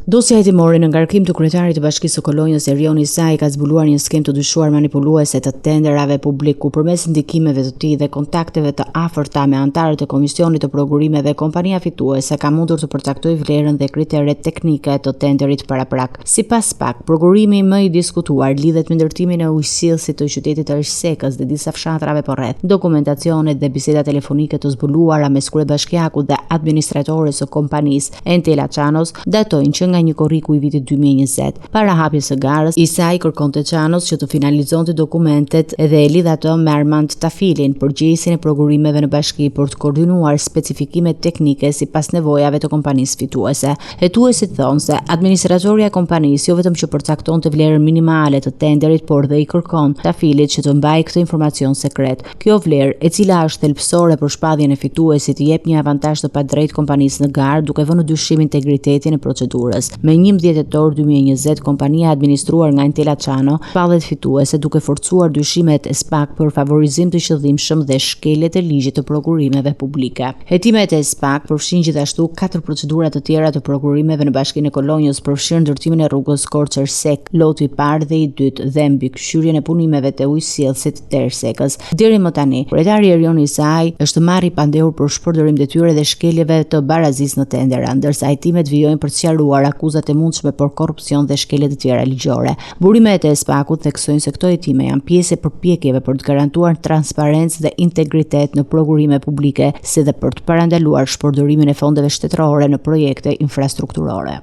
Dosja hetimore në ngarkim të kryetarit të Bashkisë së Kolonjës Erion Isai ka zbuluar një skem të dyshuar manipuluese të tenderave publik ku përmes ndikimeve të tij dhe kontakteve të afërta me anëtarët e Komisionit të Prokurimeve, kompania fituese ka mundur të përcaktojë vlerën dhe kriteret teknike të tenderit paraprak. Sipas PAK, prokurimi më i diskutuar lidhet me ndërtimin e ujësillësit të qytetit të Rishsekës dhe disa fshatrave përreth. Dokumentacionet dhe biseda telefonike të zbuluara mes kryebashkiakut dhe administratores së kompanisë Entela Çanos datojnë që nga një korriku i vitit 2020. Para hapjes së garës, Isai kërkonte Çanos që të finalizonte dokumentet dhe e lidh ato me Armand Tafilin, përgjegjësin e prokurimeve në bashki për të koordinuar specifikimet teknike sipas nevojave të kompanisë fituese. Hetuesit thonë se administratorja e kompanisë jo vetëm që përcaktonte vlerën minimale të tenderit, por dhe i kërkon Tafilit që të mbajë këtë informacion sekret. Kjo vlerë, e cila është thelbësore për shpalljen e fituesit, i jep një avantazh të padrejtë kompanisë në garë, duke vënë në dyshim integritetin e procedurës. Me 11 tetor 2020, kompania administruar nga Entela Çano shpallet fituese duke forcuar dyshimet e SPAK për favorizim të qëllimshëm dhe shkeljet e ligjit të prokurimeve publike. Hetimet e SPAK përfshin gjithashtu 4 procedura të tjera të prokurimeve në Bashkinë e Kolonjës, përfshirë ndërtimin e rrugës Korçër-Sek, loti i parë dhe i dytë, dhe mbikëqyrjen e punimeve të ujësillësit të Rishsekës. Deri më tani, kryetari Erion Isai është marrë i pandehur për shpërdorim detyre dhe shkeljeve të barazisë në tendera, ndërsa hetimet vijojnë për të sqaruar akuzat e mundshme për korrupsion dhe shkelje të tjera ligjore. Burimet e SPAK-ut theksojnë se këto hetime janë pjesë e përpjekjeve për të garantuar transparencë dhe integritet në prokurime publike, si dhe për të parandaluar shpërdorimin e fondeve shtetërore në projekte infrastrukturore.